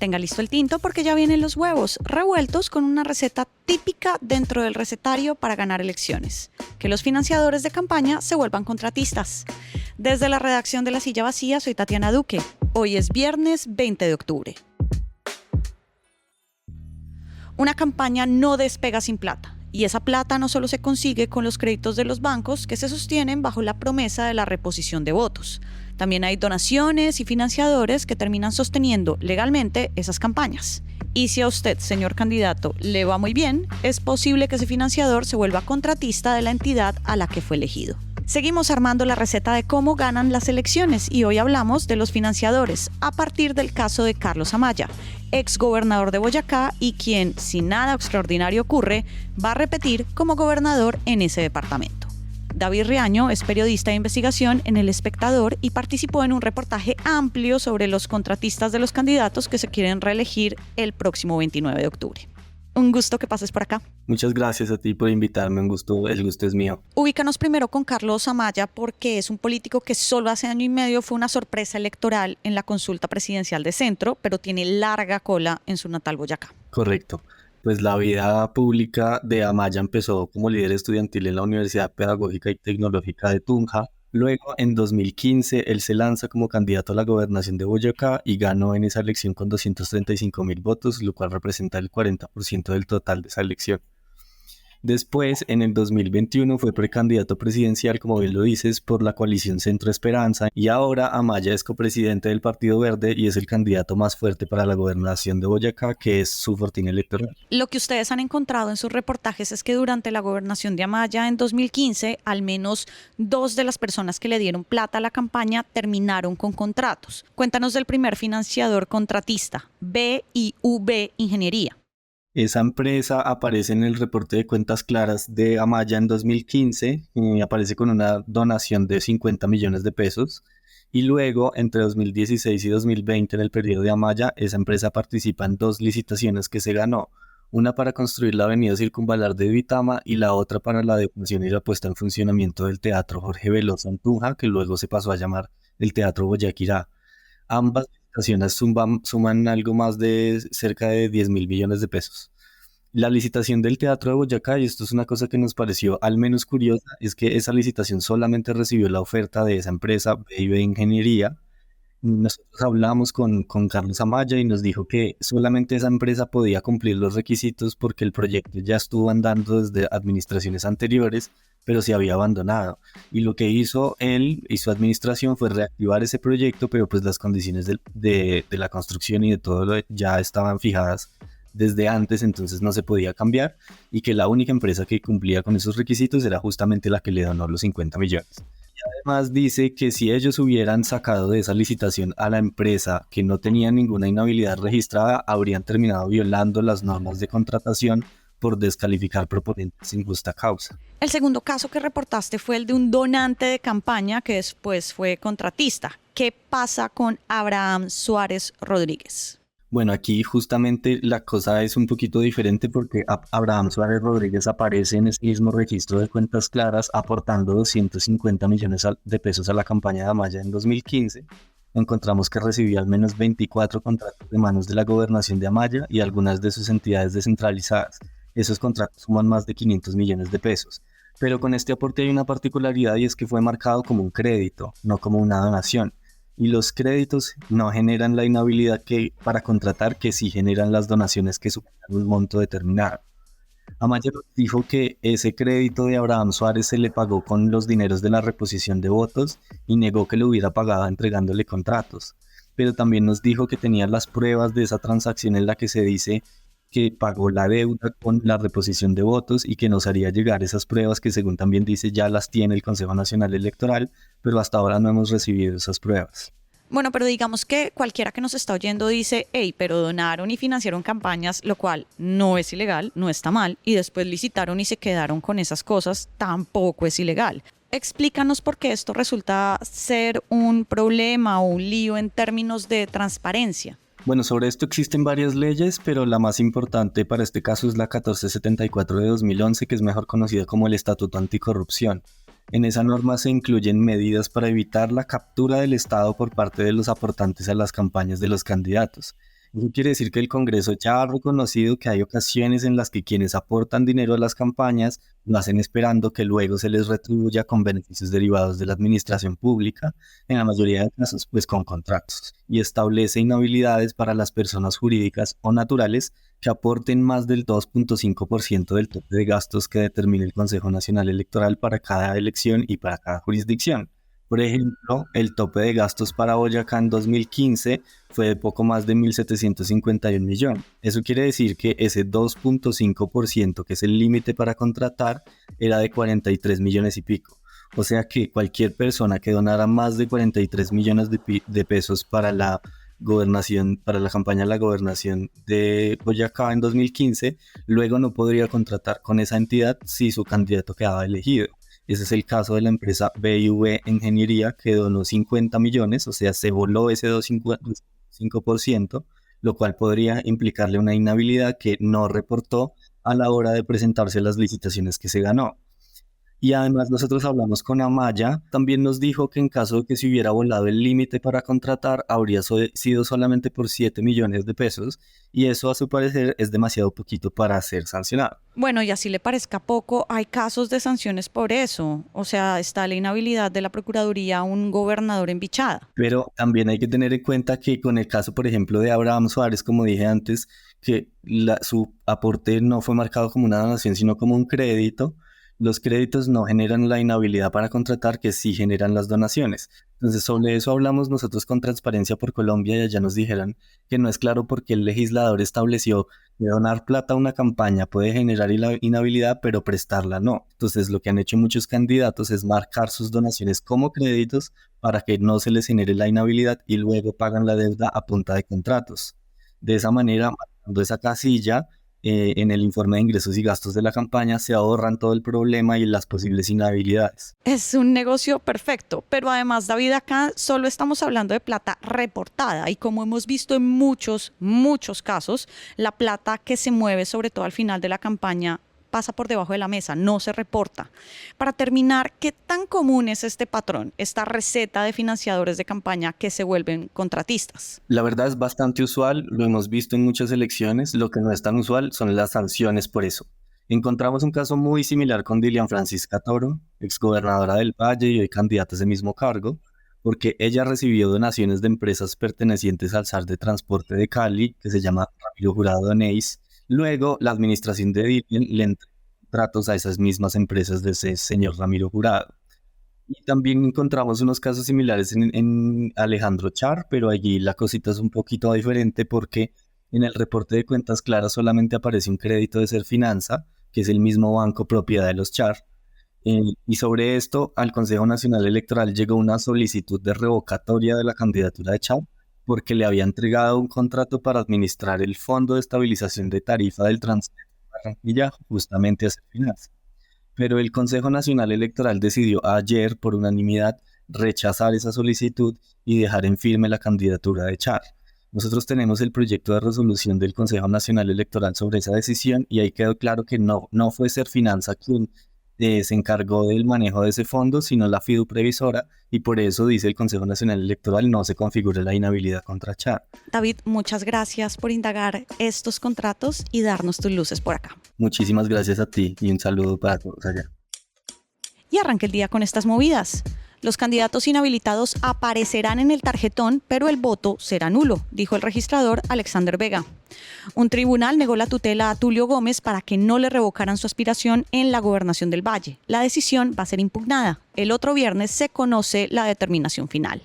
Tenga listo el tinto porque ya vienen los huevos revueltos con una receta típica dentro del recetario para ganar elecciones. Que los financiadores de campaña se vuelvan contratistas. Desde la redacción de La Silla Vacía, soy Tatiana Duque. Hoy es viernes 20 de octubre. Una campaña no despega sin plata. Y esa plata no solo se consigue con los créditos de los bancos que se sostienen bajo la promesa de la reposición de votos. También hay donaciones y financiadores que terminan sosteniendo legalmente esas campañas. Y si a usted, señor candidato, le va muy bien, es posible que ese financiador se vuelva contratista de la entidad a la que fue elegido. Seguimos armando la receta de cómo ganan las elecciones y hoy hablamos de los financiadores a partir del caso de Carlos Amaya, exgobernador de Boyacá y quien, si nada extraordinario ocurre, va a repetir como gobernador en ese departamento. David Riaño es periodista de investigación en El Espectador y participó en un reportaje amplio sobre los contratistas de los candidatos que se quieren reelegir el próximo 29 de octubre. Un gusto que pases por acá. Muchas gracias a ti por invitarme, el gusto es mío. Ubícanos primero con Carlos Amaya porque es un político que solo hace año y medio fue una sorpresa electoral en la consulta presidencial de Centro, pero tiene larga cola en su natal Boyacá. Correcto. Pues la vida pública de Amaya empezó como líder estudiantil en la Universidad Pedagógica y Tecnológica de Tunja. Luego, en 2015, él se lanza como candidato a la gobernación de Boyacá y ganó en esa elección con 235.000 votos, lo cual representa el 40% del total de esa elección. Después, en el 2021, fue precandidato presidencial, como bien lo dices, por la coalición Centro Esperanza, y ahora Amaya es copresidente del Partido Verde y es el candidato más fuerte para la gobernación de Boyacá, que es su fortín electoral. Lo que ustedes han encontrado en sus reportajes es que durante la gobernación de Amaya en 2015, al menos 2 de las personas que le dieron plata a la campaña terminaron con contratos. Cuéntanos del primer financiador contratista, BIV Ingeniería. Esa empresa aparece en el reporte de cuentas claras de Amaya en 2015 y aparece con una donación de 50 millones de pesos. Y luego, entre 2016 y 2020, en el periodo de Amaya, esa empresa participa en 2 licitaciones que se ganó. Una para construir la avenida Circunvalar de Duitama y la otra para la adecuación y la puesta en funcionamiento del Teatro Jorge Velosa en Tunja, que luego se pasó a llamar el Teatro Boyaquirá. Ambas licitaciones suman algo más de cerca de 10.000 millones de pesos. La licitación del Teatro de Boyacá, y esto es una cosa que nos pareció al menos curiosa, es que esa licitación solamente recibió la oferta de esa empresa, BIV Ingeniería. Nosotros hablamos con Carlos Amaya y nos dijo que solamente esa empresa podía cumplir los requisitos porque el proyecto ya estuvo andando desde administraciones anteriores, pero se había abandonado. Y lo que hizo él y su administración fue reactivar ese proyecto, pero pues las condiciones de la construcción y de todo lo ya estaban fijadas desde antes, entonces no se podía cambiar, y que la única empresa que cumplía con esos requisitos era justamente la que le donó los 50 millones. Además dice que si ellos hubieran sacado de esa licitación a la empresa que no tenía ninguna inhabilidad registrada, habrían terminado violando las normas de contratación por descalificar proponentes sin justa causa. El segundo caso que reportaste fue el de un donante de campaña que después fue contratista. ¿Qué pasa con Abraham Suárez Rodríguez? Bueno, aquí justamente la cosa es un poquito diferente porque Abraham Suárez Rodríguez aparece en ese mismo registro de cuentas claras aportando 250 millones de pesos a la campaña de Amaya en 2015. Encontramos que recibió al menos 24 contratos de manos de la gobernación de Amaya y algunas de sus entidades descentralizadas. Esos contratos suman más de 500 millones de pesos. Pero con este aporte hay una particularidad y es que fue marcado como un crédito, no como una donación. Y los créditos no generan la inhabilidad para contratar que sí generan las donaciones que superan un monto determinado. Amaya dijo que ese crédito de Abraham Suárez se le pagó con los dineros de la reposición de votos y negó que lo hubiera pagado entregándole contratos. Pero también nos dijo que tenía las pruebas de esa transacción en la que se dice que pagó la deuda con la reposición de votos y que nos haría llegar esas pruebas que, según también dice, ya las tiene el Consejo Nacional Electoral, pero hasta ahora no hemos recibido esas pruebas. Bueno, pero digamos que cualquiera que nos está oyendo dice, hey, pero donaron y financiaron campañas, lo cual no es ilegal, no está mal, y después licitaron y se quedaron con esas cosas, tampoco es ilegal. Explícanos por qué esto resulta ser un problema o un lío en términos de transparencia. Bueno, sobre esto existen varias leyes, pero la más importante para este caso es la 1474 de 2011, que es mejor conocida como el Estatuto Anticorrupción. En esa norma se incluyen medidas para evitar la captura del Estado por parte de los aportantes a las campañas de los candidatos. Eso quiere decir que el Congreso ya ha reconocido que hay ocasiones en las que quienes aportan dinero a las campañas lo hacen esperando que luego se les retribuya con beneficios derivados de la administración pública, en la mayoría de casos pues con contratos, y establece inhabilidades para las personas jurídicas o naturales que aporten más del 2.5% del tope de gastos que determine el Consejo Nacional Electoral para cada elección y para cada jurisdicción. Por ejemplo, el tope de gastos para Boyacá en 2015 fue de poco más de 1.751 millones. Eso quiere decir que ese 2.5%, que es el límite para contratar, era de 43 millones y pico. O sea que cualquier persona que donara más de 43 millones de pesos para la gobernación, para la campaña de la gobernación de Boyacá en 2015, luego no podría contratar con esa entidad si su candidato quedaba elegido. Ese es el caso de la empresa BIV Ingeniería, que donó 50 millones, o sea, se voló ese 2,5%, lo cual podría implicarle una inhabilidad que no reportó a la hora de presentarse a las licitaciones que se ganó. Y además nosotros hablamos con Amaya, también nos dijo que en caso de que se hubiera volado el límite para contratar, habría sido solamente por 7 millones de pesos, y eso a su parecer es demasiado poquito para ser sancionado. Bueno, y así le parezca poco, hay casos de sanciones por eso. O sea, está la inhabilidad de la Procuraduría a un gobernador en Bichada. Pero también hay que tener en cuenta que con el caso, por ejemplo, de Abraham Suárez, como dije antes, que su aporte no fue marcado como una donación, sino como un crédito. Los créditos no generan la inhabilidad para contratar, que sí generan las donaciones. Entonces, sobre eso hablamos nosotros con Transparencia por Colombia y allá nos dijeron que no es claro por qué el legislador estableció que donar plata a una campaña puede generar inhabilidad, pero prestarla no. Entonces, lo que han hecho muchos candidatos es marcar sus donaciones como créditos para que no se les genere la inhabilidad y luego pagan la deuda a punta de contratos. De esa manera, marcando esa casilla, en el informe de ingresos y gastos de la campaña, se ahorran todo el problema y las posibles inhabilidades. Es un negocio perfecto, pero además, David, acá solo estamos hablando de plata reportada y como hemos visto en muchos casos, la plata que se mueve, sobre todo al final de la campaña, pasa por debajo de la mesa, no se reporta. Para terminar, ¿qué tan común es este patrón, esta receta de financiadores de campaña que se vuelven contratistas? La verdad es bastante usual, lo hemos visto en muchas elecciones, lo que no es tan usual son las sanciones por eso. Encontramos un caso muy similar con Dilian Francisca Toro, exgobernadora del Valle y hoy candidata a ese mismo cargo, porque ella recibió donaciones de empresas pertenecientes al SAR de Transporte de Cali, que se llama Ramiro Jurado Doneis. Luego, la administración de Dilian le entregó contratos a esas mismas empresas de ese señor Ramiro Jurado. Y también encontramos unos casos similares en Alejandro Char, pero allí la cosita es un poquito diferente porque en el reporte de cuentas claras solamente aparece un crédito de Serfinanza, que es el mismo banco propiedad de los Char. Y sobre esto, al Consejo Nacional Electoral llegó una solicitud de revocatoria de la candidatura de Char porque le había entregado un contrato para administrar el Fondo de Estabilización de Tarifa del Transporte de Barranquilla justamente a Serfinanza. Pero el Consejo Nacional Electoral decidió ayer, por unanimidad, rechazar esa solicitud y dejar en firme la candidatura de Char. Nosotros tenemos el proyecto de resolución del Consejo Nacional Electoral sobre esa decisión y ahí quedó claro que no fue Serfinanza quien se encargó del manejo de ese fondo, sino la fiduprevisora, y por eso dice el Consejo Nacional Electoral no se configura la inhabilidad contra Char. David, muchas gracias por indagar estos contratos y darnos tus luces por acá. Muchísimas gracias a ti y un saludo para todos allá. Y arranca el día con estas movidas. Los candidatos inhabilitados aparecerán en el tarjetón, pero el voto será nulo, dijo el registrador Alexander Vega. Un tribunal negó la tutela a Tulio Gómez para que no le revocaran su aspiración en la gobernación del Valle. La decisión va a ser impugnada. El otro viernes se conoce la determinación final.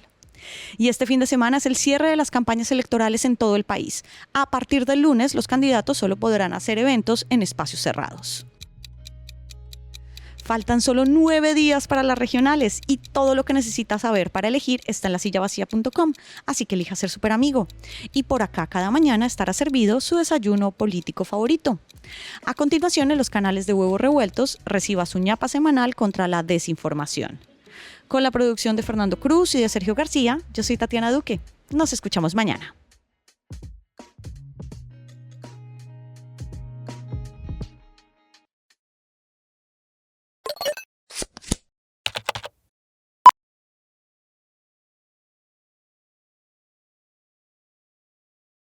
Y este fin de semana es el cierre de las campañas electorales en todo el país. A partir del lunes, los candidatos solo podrán hacer eventos en espacios cerrados. Faltan solo 9 días para las regionales y todo lo que necesitas saber para elegir está en lasillavacia.com, así que elija ser súper amigo. Y por acá cada mañana estará servido su desayuno político favorito. A continuación, en los canales de Huevos Revueltos, reciba su ñapa semanal contra la desinformación. Con la producción de Fernando Cruz y de Sergio García, yo soy Tatiana Duque. Nos escuchamos mañana.